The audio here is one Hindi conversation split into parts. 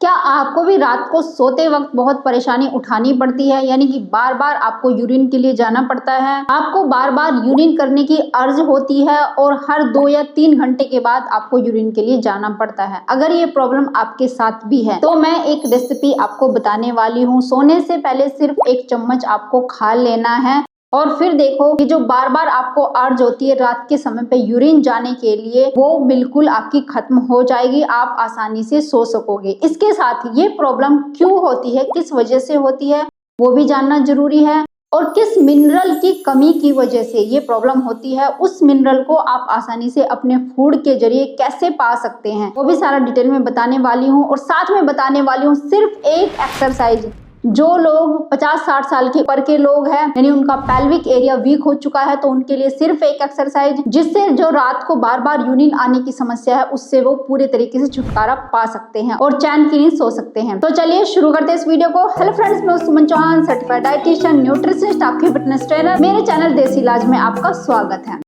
क्या आपको भी रात को सोते वक्त बहुत परेशानी उठानी पड़ती है, यानी कि बार बार आपको यूरिन के लिए जाना पड़ता है, आपको बार बार यूरिन करने की अर्ज होती है और हर 2 या 3 घंटे के बाद आपको यूरिन के लिए जाना पड़ता है? अगर ये प्रॉब्लम आपके साथ भी है तो मैं एक रेसिपी आपको बताने वाली हूँ। सोने से पहले सिर्फ 1 चम्मच आपको खा लेना है और फिर देखो कि जो बार बार आपको अर्ज होती है रात के समय पे यूरिन जाने के लिए, वो बिल्कुल आपकी खत्म हो जाएगी। आप आसानी से सो सकोगे। इसके साथ ये प्रॉब्लम क्यों होती है, किस वजह से होती है, वो भी जानना जरूरी है। और किस मिनरल की कमी की वजह से ये प्रॉब्लम होती है, उस मिनरल को आप आसानी से अपने फूड के जरिए कैसे पा सकते हैं, वो भी सारा डिटेल में बताने वाली हूँ। और साथ में बताने वाली हूँ सिर्फ एक एक्सरसाइज। जो लोग 50-60 साल के ऊपर के लोग हैं, यानी उनका पेल्विक एरिया वीक हो चुका है, तो उनके लिए सिर्फ एक एक्सरसाइज, जिससे जो रात को बार बार यूरिन आने की समस्या है उससे वो पूरे तरीके से छुटकारा पा सकते हैं और चैन की नींद सो सकते हैं। तो चलिए शुरू करते हैं इस वीडियो को। हेलो फ्रेंड्स, मैं सुमन चौहान, सर्टिफाइड डाइटिशियन, न्यूट्रिशनिस्ट, आपकी फिटनेस ट्रेनर। मेरे चैनल देसी इलाज में आपका स्वागत है।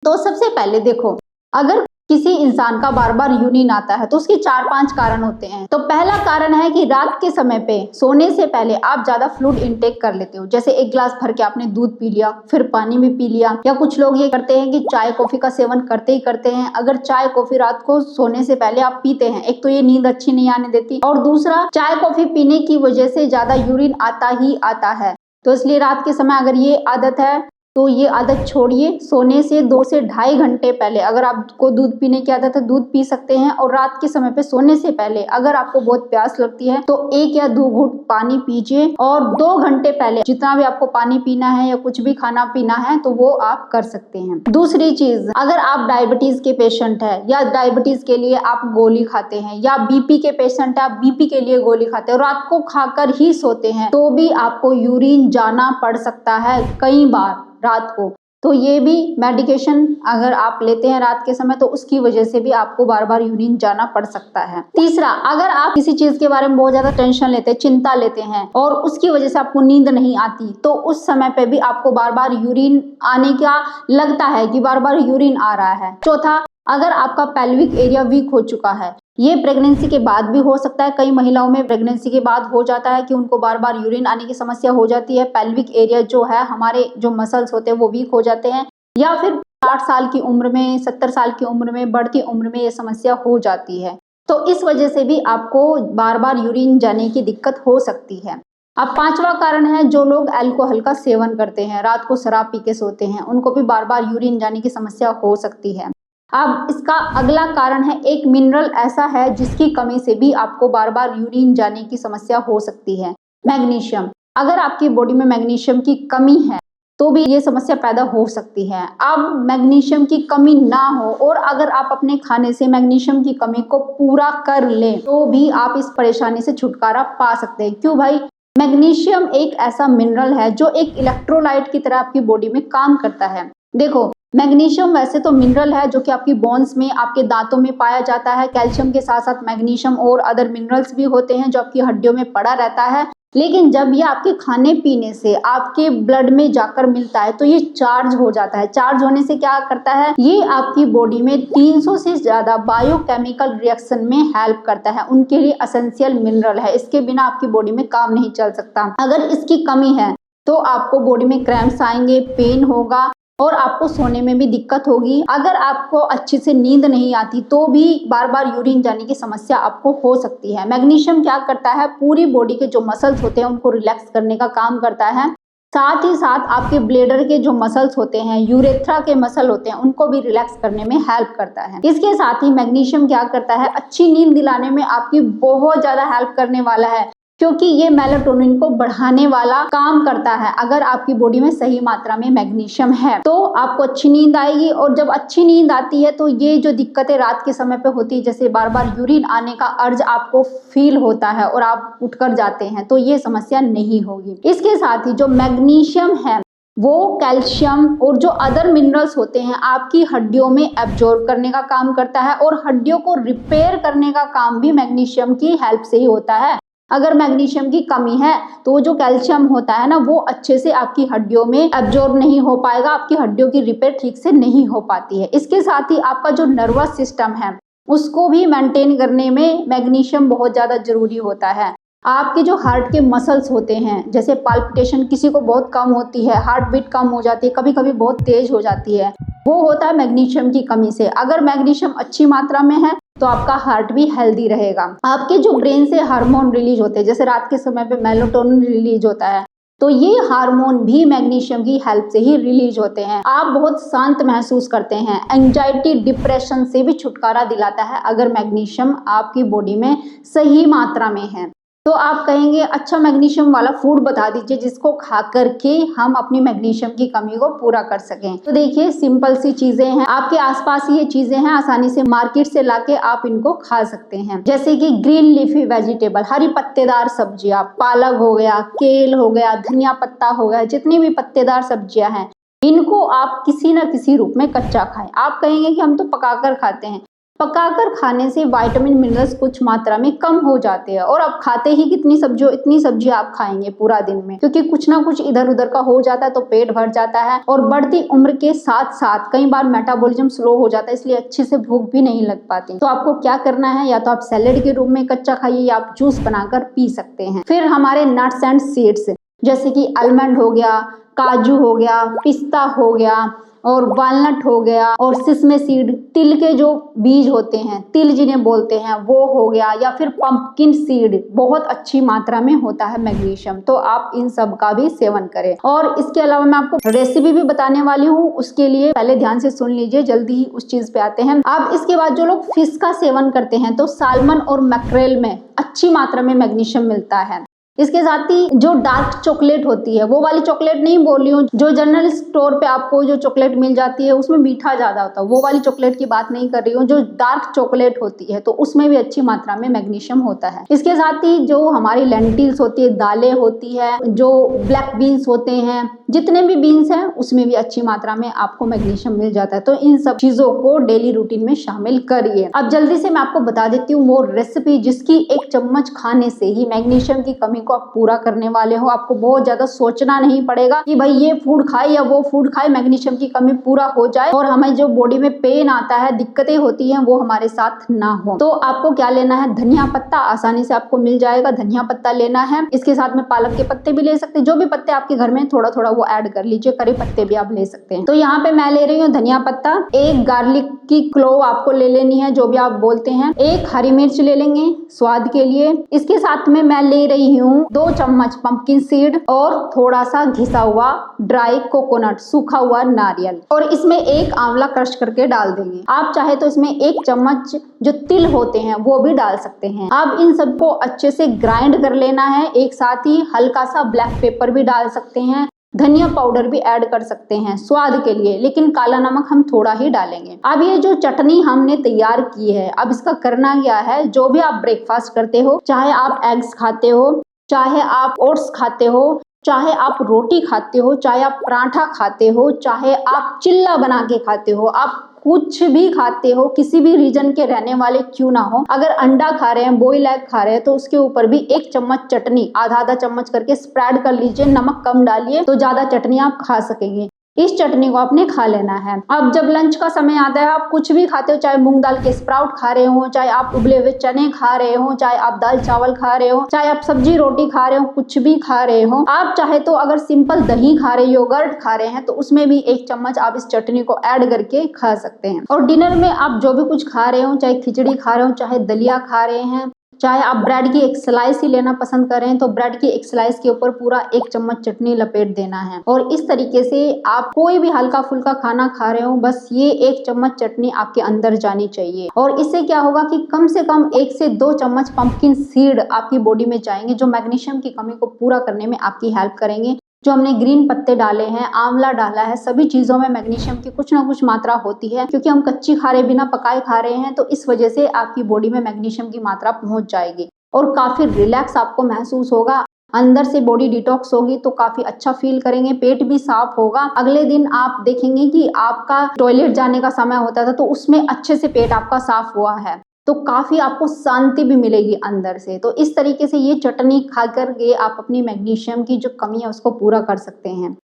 तो सबसे पहले देखो, अगर किसी इंसान का बार बार यूरिन आता है तो उसके 4-5 कारण होते हैं। तो पहला कारण है कि रात के समय पे सोने से पहले आप ज्यादा फ्लूइड इनटेक कर लेते हो। जैसे 1 गिलास भर के आपने दूध पी लिया, फिर पानी भी पी लिया। या कुछ लोग ये करते हैं कि चाय कॉफी का सेवन करते ही करते हैं। अगर चाय कॉफी रात को सोने से पहले आप पीते हैं, एक तो ये नींद अच्छी नहीं आने देती, और दूसरा चाय कॉफी पीने की वजह से ज्यादा यूरिन आता ही आता है। तो इसलिए रात के समय अगर ये आदत है तो ये आदत छोड़िए। सोने से 2 से ढाई घंटे पहले अगर आपको दूध पीने की आदत है, दूध पी सकते हैं। और रात के समय पे सोने से पहले अगर आपको बहुत प्यास लगती है तो 1 या 2 घूंट पानी पीजिए। और 2 घंटे पहले जितना भी आपको पानी पीना है या कुछ भी खाना पीना है तो वो आप कर सकते हैं। दूसरी चीज, अगर आप डायबिटीज के पेशेंट है या डायबिटीज के लिए आप गोली खाते हैं, या बीपी के पेशेंट है, आप बीपी के लिए गोली खाते हैं और रात को खाकर ही सोते हैं, तो भी आपको यूरिन जाना पड़ सकता है कई बार रात को। तो ये भी मेडिकेशन अगर आप लेते हैं रात के समय तो उसकी वजह से भी आपको बार बार यूरिन जाना पड़ सकता है। तीसरा, अगर आप किसी चीज के बारे में बहुत ज्यादा टेंशन लेते हैं, चिंता लेते हैं और उसकी वजह से आपको नींद नहीं आती, तो उस समय पे भी आपको बार बार यूरिन आने का लगता है कि बार बार यूरिन आ रहा है। चौथा, अगर आपका पेल्विक एरिया वीक हो चुका है, ये प्रेगनेंसी के बाद भी हो सकता है। कई महिलाओं में प्रेगनेंसी के बाद हो जाता है कि उनको बार बार यूरिन आने की समस्या हो जाती है। पेल्विक एरिया जो है, हमारे जो मसल्स होते हैं वो वीक हो जाते हैं। या फिर 60 साल की उम्र में, 70 साल की उम्र में, बढ़ती उम्र में ये समस्या हो जाती है। तो इस वजह से भी आपको बार बार यूरिन जाने की दिक्कत हो सकती है। अब 5वां कारण है, जो लोग अल्कोहल का सेवन करते हैं, रात को शराब पी के सोते हैं, उनको भी बार बार यूरिन जाने की समस्या हो सकती है। अब इसका अगला कारण है, एक मिनरल ऐसा है जिसकी कमी से भी आपको बार बार यूरिन जाने की समस्या हो सकती है, मैग्नीशियम। अगर आपकी बॉडी में मैग्नीशियम की कमी है तो भी ये समस्या पैदा हो सकती है। अब मैग्नीशियम की कमी ना हो और अगर आप अपने खाने से मैग्नीशियम की कमी को पूरा कर लें तो भी आप इस परेशानी से छुटकारा पा सकते हैं। क्यों भाई? मैग्नीशियम एक ऐसा मिनरल है जो एक इलेक्ट्रोलाइट की तरह आपकी बॉडी में काम करता है। देखो, मैग्नीशियम वैसे तो मिनरल है जो कि आपकी बोन्स में, आपके दांतों में पाया जाता है। कैल्शियम के साथ साथ मैग्नीशियम और अदर मिनरल्स भी होते हैं जो आपकी हड्डियों में पड़ा रहता है। लेकिन जब ये आपके खाने पीने से आपके ब्लड में जाकर मिलता है तो ये चार्ज हो जाता है। चार्ज होने से क्या करता है, ये आपकी बॉडी में 300 से ज्यादा बायोकेमिकल रिएक्शन में हेल्प करता है। उनके लिए एसेंशियल मिनरल है, इसके बिना आपकी बॉडी में काम नहीं चल सकता। अगर इसकी कमी है तो आपको बॉडी में क्रैम्प्स आएंगे, पेन होगा और आपको सोने में भी दिक्कत होगी। अगर आपको अच्छे से नींद नहीं आती तो भी बार बार यूरिन जाने की समस्या आपको हो सकती है। मैग्नीशियम क्या करता है, पूरी बॉडी के जो मसल्स होते हैं उनको रिलैक्स करने का काम करता है। साथ ही साथ आपके ब्लेडर के जो मसल्स होते हैं, यूरेथ्रा के मसल होते हैं, उनको भी रिलैक्स करने में हेल्प करता है। इसके साथ ही मैग्नीशियम क्या करता है, अच्छी नींद दिलाने में आपकी बहुत ज्यादा हेल्प करने वाला है, क्योंकि ये मेलाटोनिन को बढ़ाने वाला काम करता है। अगर आपकी बॉडी में सही मात्रा में मैग्नीशियम है तो आपको अच्छी नींद आएगी। और जब अच्छी नींद आती है तो ये जो दिक्कतें रात के समय पे होती है, जैसे बार बार यूरिन आने का अर्ज आपको फील होता है और आप उठकर जाते हैं, तो ये समस्या नहीं होगी। इसके साथ ही जो मैग्नीशियम है वो कैल्शियम और जो अदर मिनरल्स होते हैं आपकी हड्डियों में एब्जॉर्ब करने का काम करता है और हड्डियों को रिपेयर करने का काम भी मैग्नीशियम की हेल्प से ही होता है। अगर मैग्नीशियम की कमी है तो वो जो कैल्शियम होता है ना, वो अच्छे से आपकी हड्डियों में एब्जॉर्ब नहीं हो पाएगा, आपकी हड्डियों की रिपेयर ठीक से नहीं हो पाती है। इसके साथ ही आपका जो नर्वस सिस्टम है उसको भी मेंटेन करने में मैग्नीशियम बहुत ज़्यादा ज़रूरी होता है। आपके जो हार्ट के मसल्स होते हैं, जैसे पाल्पिटेशन किसी को बहुत कम होती है, हार्ट बीट कम हो जाती है, कभी कभी बहुत तेज हो जाती है, वो होता है मैग्नीशियम की कमी से। अगर मैग्नीशियम अच्छी मात्रा में है तो आपका हार्ट भी हेल्दी रहेगा। आपके जो ब्रेन से हार्मोन रिलीज होते हैं, जैसे रात के समय पे मेलाटोनिन रिलीज होता है, तो ये हार्मोन भी मैग्नीशियम की हेल्प से ही रिलीज होते हैं। आप बहुत शांत महसूस करते हैं। एंजाइटी, डिप्रेशन से भी छुटकारा दिलाता है अगर मैग्नीशियम आपकी बॉडी में सही मात्रा में है। तो आप कहेंगे अच्छा मैग्नीशियम वाला फूड बता दीजिए जिसको खा करके हम अपनी मैग्नीशियम की कमी को पूरा कर सकें। तो देखिए सिंपल सी चीजें हैं, आपके आसपास ये चीजें हैं, आसानी से मार्केट से लाके आप इनको खा सकते हैं। जैसे कि ग्रीन लीफी वेजिटेबल, हरी पत्तेदार सब्जियां, पालक हो गया, केल हो गया, धनिया पत्ता हो गया, जितनी भी पत्तेदार सब्जियां हैं इनको आप किसी न किसी रूप में कच्चा खाएं। आप कहेंगे कि हम तो पकाकर खाते हैं। पकाकर खाने से विटामिन मिनरल्स कुछ मात्रा में कम हो जाते हैं। और अब खाते ही कितनी सब्जियों, इतनी सब्जी आप खाएंगे पूरा दिन में, क्योंकि कुछ ना कुछ इधर उधर का हो जाता है तो पेट भर जाता है। और बढ़ती उम्र के साथ साथ कई बार मेटाबॉलिज्म स्लो हो जाता है, इसलिए अच्छे से भूख भी नहीं लग पाती। तो आपको क्या करना है, या तो आप सैलेड के रूप में कच्चा खाइए या आप जूस बनाकर पी सकते हैं। फिर हमारे नट्स एंड सीड्स, जैसे कि आलमंड हो गया, काजू हो गया, पिस्ता हो गया और वालनट हो गया और सिसमे सीड, तिल के जो बीज होते हैं, तिल जिन्हें बोलते हैं, वो हो गया, या फिर पंपकिन सीड, बहुत अच्छी मात्रा में होता है मैग्नीशियम। तो आप इन सब का भी सेवन करें। और इसके अलावा मैं आपको रेसिपी भी बताने वाली हूँ, उसके लिए पहले ध्यान से सुन लीजिए, जल्दी ही उस चीज पे आते हैं। अब इसके बाद जो लोग फिश का सेवन करते हैं तो सालमन और मैक्रेल में अच्छी मात्रा में मैग्नीशियम मिलता है। इसके साथ ही जो डार्क चॉकलेट होती है, वो वाली चॉकलेट नहीं बोल रही हूँ जो जनरल स्टोर पे आपको जो चॉकलेट मिल जाती है उसमें मीठा ज्यादा होता है, वो वाली चॉकलेट की बात नहीं कर रही हूँ। जो डार्क चॉकलेट होती है तो उसमें भी अच्छी मात्रा में मैग्नीशियम होता है। इसके साथ ही जो हमारी लेंटिल्स होती है, दालें होती है, जो ब्लैक बीन्स होते हैं, जितने भी बीन्स हैं उसमें भी अच्छी मात्रा में आपको मैग्नीशियम मिल जाता है। तो इन सब चीजों को डेली रूटीन में शामिल करिए। अब जल्दी से मैं आपको बता देती हूँ वो रेसिपी जिसकी एक चम्मच खाने से ही मैग्नीशियम की कमी को आप पूरा करने वाले हो। आपको बहुत ज्यादा सोचना नहीं पड़ेगा कि भाई ये फूड खाए या वो फूड खाए, मैग्नीशियम की कमी पूरा हो जाए और हमें जो बॉडी में पेन आता है, दिक्कतें होती हैं, वो हमारे साथ ना हो। तो आपको क्या लेना है, धनिया पत्ता आसानी से आपको मिल जाएगा, धनिया पत्ता लेना है। इसके साथ में पालक के पत्ते भी ले सकते हैं, जो भी पत्ते आपके घर में थोड़ा थोड़ा वो ऐड कर लीजिए, करी पत्ते भी आप ले सकते हैं। तो यहाँ पे मैं ले रही हूँ धनिया पत्ता, एक गार्लिक की क्लोव आपको ले लेनी है, जो भी आप बोलते हैं, एक हरी मिर्च ले लेंगे स्वाद के लिए। इसके साथ में मैं ले रही हूँ 2 चम्मच पंपकिन सीड और थोड़ा सा घिसा हुआ ड्राई कोकोनट, सूखा हुआ नारियल, और इसमें एक आंवला क्रश करके डाल देंगे। आप चाहे तो इसमें 1 चम्मच जो तिल होते हैं वो भी डाल सकते हैं। अब इन सबको अच्छे से ग्राइंड कर लेना है। एक साथ ही हल्का सा ब्लैक पेपर भी डाल सकते हैं, धनिया पाउडर भी ऐड कर सकते हैं स्वाद के लिए, लेकिन काला नमक हम थोड़ा ही डालेंगे। अब ये जो चटनी हमने तैयार की है, अब इसका करना क्या है, जो भी आप ब्रेकफास्ट करते हो, चाहे आप एग्स खाते हो, चाहे आप ओट्स खाते हो, चाहे आप रोटी खाते हो, चाहे आप पराठा खाते हो, चाहे आप चिल्ला बना के खाते हो, आप कुछ भी खाते हो, किसी भी रीजन के रहने वाले क्यों ना हो, अगर अंडा खा रहे हैं, बॉयल एग खा रहे हैं, तो उसके ऊपर भी 1 चम्मच चटनी आधा आधा चम्मच करके स्प्रेड कर लीजिए। नमक कम डालिए तो ज्यादा चटनी आप खा सकेंगे। इस चटनी को आपने खा लेना है। अब जब लंच का समय आता है, आप कुछ भी खाते हो, चाहे मूंग दाल के स्प्राउट खा रहे हो, चाहे आप उबले हुए चने खा रहे हो, चाहे आप दाल चावल खा रहे हो, चाहे आप सब्जी रोटी खा रहे हो, कुछ भी खा रहे हो, आप चाहे तो अगर सिंपल दही खा रहे हो, योगर्ट खा रहे हैं, तो उसमें भी 1 चम्मच आप इस चटनी को ऐड करके खा सकते हैं। और डिनर में आप जो भी कुछ खा रहे हो, चाहे खिचड़ी खा रहे हो, चाहे दलिया खा रहे हैं, चाहे आप ब्रेड की एक स्लाइस ही लेना पसंद करें, तो ब्रेड की एक स्लाइस के ऊपर पूरा 1 चम्मच चटनी लपेट देना है। और इस तरीके से आप कोई भी हल्का फुल्का खाना खा रहे हो, बस ये 1 चम्मच चटनी आपके अंदर जानी चाहिए। और इससे क्या होगा कि कम से कम 1 से 2 चम्मच पंपकिन सीड आपकी बॉडी में जाएंगे, जो मैग्नीशियम की कमी को पूरा करने में आपकी हेल्प करेंगे। जो हमने ग्रीन पत्ते डाले हैं, आंवला डाला है, सभी चीजों में मैग्नीशियम की कुछ ना कुछ मात्रा होती है, क्योंकि हम कच्ची खा रहे, बिना पकाए खा रहे हैं, तो इस वजह से आपकी बॉडी में मैग्नीशियम की मात्रा पहुंच जाएगी और काफी रिलैक्स आपको महसूस होगा। अंदर से बॉडी डिटॉक्स होगी तो काफी अच्छा फील करेंगे, पेट भी साफ होगा। अगले दिन आप देखेंगे कि आपका टॉयलेट जाने का समय होता था तो उसमें अच्छे से पेट आपका साफ हुआ है, तो काफी आपको शांति भी मिलेगी अंदर से। तो इस तरीके से ये चटनी खा करके आप अपनी मैग्नीशियम की जो कमी है उसको पूरा कर सकते हैं।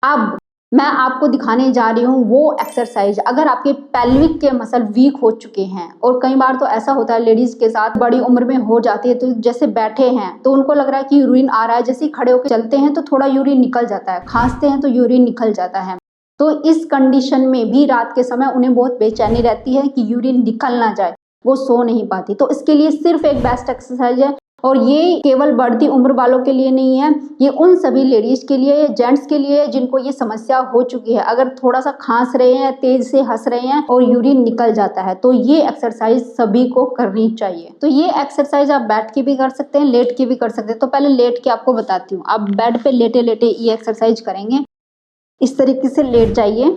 अब मैं आपको दिखाने जा रही हूँ वो एक्सरसाइज अगर आपके पेल्विक के मसल वीक हो चुके हैं, और कई बार तो ऐसा होता है लेडीज के साथ, बड़ी उम्र में हो जाती है, तो जैसे बैठे हैं तो उनको लग रहा है कि यूरिन आ रहा है, जैसे खड़े होकर चलते हैं तो थोड़ा यूरिन निकल जाता है, खांसते हैं तो यूरिन निकल जाता है। तो इस कंडीशन में भी रात के समय उन्हें बहुत बेचैनी रहती है कि यूरिन निकल ना जाए, वो सो नहीं पाती। तो इसके लिए सिर्फ एक बेस्ट एक्सरसाइज है, और ये केवल बढ़ती उम्र वालों के लिए नहीं है, ये उन सभी लेडीज के लिए, जेंट्स के लिए जिनको ये समस्या हो चुकी है। अगर थोड़ा सा खांस रहे हैं, तेज से हंस रहे हैं और यूरिन निकल जाता है, तो ये एक्सरसाइज सभी को करनी चाहिए। तो ये एक्सरसाइज आप बैठ के भी कर सकते हैं, लेट के भी कर सकते हैं। तो पहले लेट के आपको बताती हूँ। आप बेड पे लेटे लेटे ये एक्सरसाइज करेंगे। इस तरीके से लेट जाइए।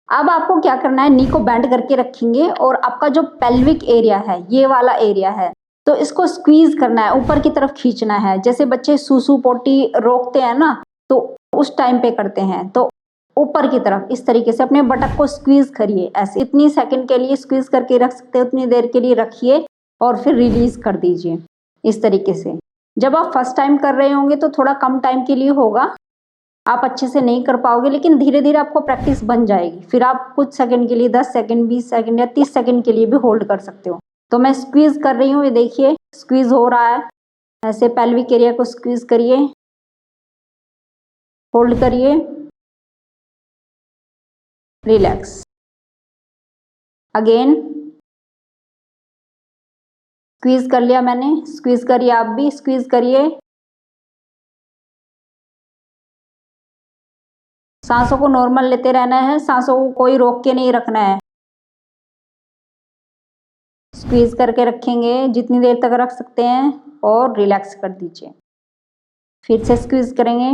अब आपको क्या करना है, नी को बेंड करके रखेंगे और आपका जो पेल्विक एरिया है, ये वाला एरिया है, तो इसको स्क्वीज करना है, ऊपर की तरफ खींचना है। जैसे बच्चे सूसू पोटी रोकते हैं ना, तो उस टाइम पे करते हैं, तो ऊपर की तरफ इस तरीके से अपने बटक को स्क्वीज करिए। ऐसे इतनी सेकंड के लिए स्क्वीज करके रख सकते हो, उतनी देर के लिए रखिए और फिर रिलीज कर दीजिए इस तरीके से। जब आप फर्स्ट टाइम कर रहे होंगे तो थोड़ा कम टाइम के लिए होगा, आप अच्छे से नहीं कर पाओगे, लेकिन धीरे धीरे आपको प्रैक्टिस बन जाएगी। फिर आप कुछ सेकंड के लिए 10 सेकंड, 20 सेकंड या 30 सेकंड के लिए भी होल्ड कर सकते हो। तो मैं स्क्वीज कर रही हूँ, ये देखिए स्क्वीज हो रहा है। ऐसे पेल्विक एरिया को स्क्वीज करिए, होल्ड करिए, रिलैक्स, अगेन स्क्वीज कर लिया मैंने, स्क्वीज करिए, आप भी स्क्वीज करिए। सांसों को नॉर्मल लेते रहना है, सांसों को कोई रोक के नहीं रखना है। स्क्वीज करके रखेंगे जितनी देर तक रख सकते हैं और रिलैक्स कर दीजिए। फिर से स्क्वीज करेंगे,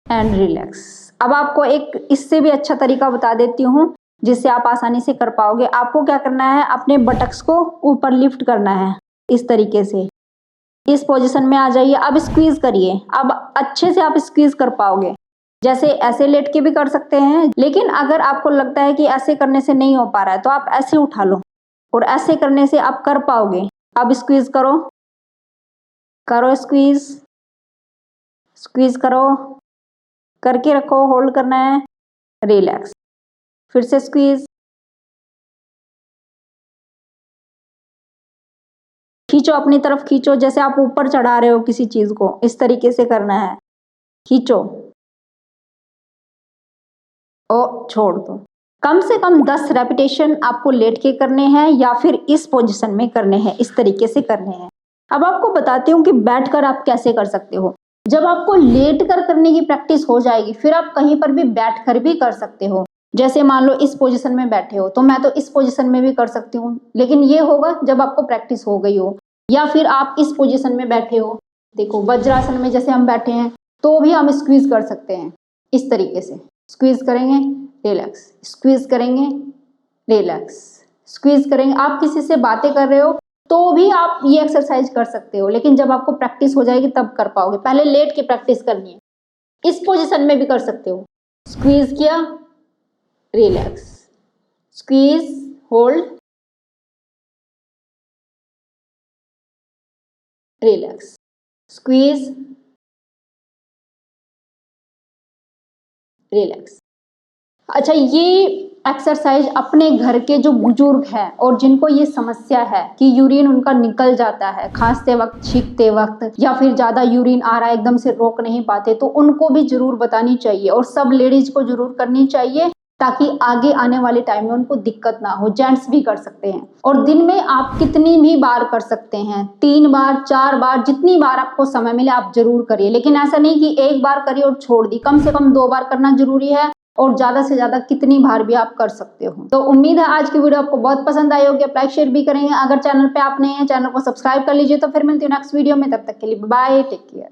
एंड रिलैक्स। अब आपको एक इससे भी अच्छा तरीका बता देती हूँ जिससे आप आसानी से कर पाओगे। आपको क्या करना है, अपने बटक्स को ऊपर लिफ्ट करना है इस तरीके से। इस पोजीशन में आ जाइए। अब स्क्वीज करिए, अब अच्छे से आप स्क्वीज कर पाओगे। जैसे ऐसे लेट के भी कर सकते हैं, लेकिन अगर आपको लगता है कि ऐसे करने से नहीं हो पा रहा है तो आप ऐसे उठा लो, और ऐसे करने से आप कर पाओगे। अब स्क्वीज करो, करो स्क्वीज, स्क्वीज करो, करके रखो, होल्ड करना है, रिलैक्स, फिर से स्क्वीज, खींचो अपनी तरफ, खींचो जैसे आप ऊपर चढ़ा रहे हो किसी चीज को, इस तरीके से करना है। खींचो और छोड़ दो। कम से कम 10 रेपिटेशन आपको लेट के करने हैं या फिर इस पोजीशन में करने हैं, इस तरीके से करने हैं। अब आपको बताती हूँ कि बैठकर आप कैसे कर सकते हो। जब आपको लेट कर करने की प्रैक्टिस हो जाएगी, फिर आप कहीं पर भी बैठ कर भी कर सकते हो। जैसे मान लो इस पोजीशन में बैठे हो, तो मैं तो इस पोजीशन में भी कर सकती हूँ, लेकिन ये होगा जब आपको प्रैक्टिस हो गई हो। या फिर आप इस पोजीशन में बैठे हो, देखो वज्रासन में जैसे हम बैठे हैं, तो भी हम स्क्वीज कर सकते हैं इस तरीके से। स्क्वीज करेंगे, रिलैक्स, स्क्वीज करेंगे, रिलैक्स, स्क्वीज करेंगे। आप किसी से बातें कर रहे हो तो भी आप ये एक्सरसाइज कर सकते हो, लेकिन जब आपको प्रैक्टिस हो जाएगी तब कर पाओगे। पहले लेट के प्रैक्टिस करनी है। इस पोजीशन में भी कर सकते हो। स्क्वीज किया, relax, squeeze, hold, relax, squeeze, relax. अच्छा, ये एक्सरसाइज अपने घर के जो बुजुर्ग हैं और जिनको ये समस्या है कि यूरिन उनका निकल जाता है खांसते वक्त, छींकते वक्त, या फिर ज्यादा यूरिन आ रहा है एकदम से रोक नहीं पाते, तो उनको भी जरूर बतानी चाहिए और सब लेडीज को जरूर करनी चाहिए, ताकि आगे आने वाले टाइम में उनको दिक्कत ना हो। जेंट्स भी कर सकते हैं, और दिन में आप कितनी भी बार कर सकते हैं, 3 बार, 4 बार, जितनी बार आपको समय मिले आप जरूर करिए। लेकिन ऐसा नहीं कि एक बार करिए और छोड़ दी, कम से कम 2 बार करना जरूरी है, और ज्यादा से ज्यादा कितनी बार भी आप कर सकते हो। तो उम्मीद है आज की वीडियो आपको बहुत पसंद आई होगी। आप लाइक शेयर भी करेंगे। अगर चैनल पे आप नए हैं, चैनल को सब्सक्राइब कर लीजिए। तो फिर मिलती हूँ नेक्स्ट वीडियो में, तब तक के लिए बाय, टेक केयर।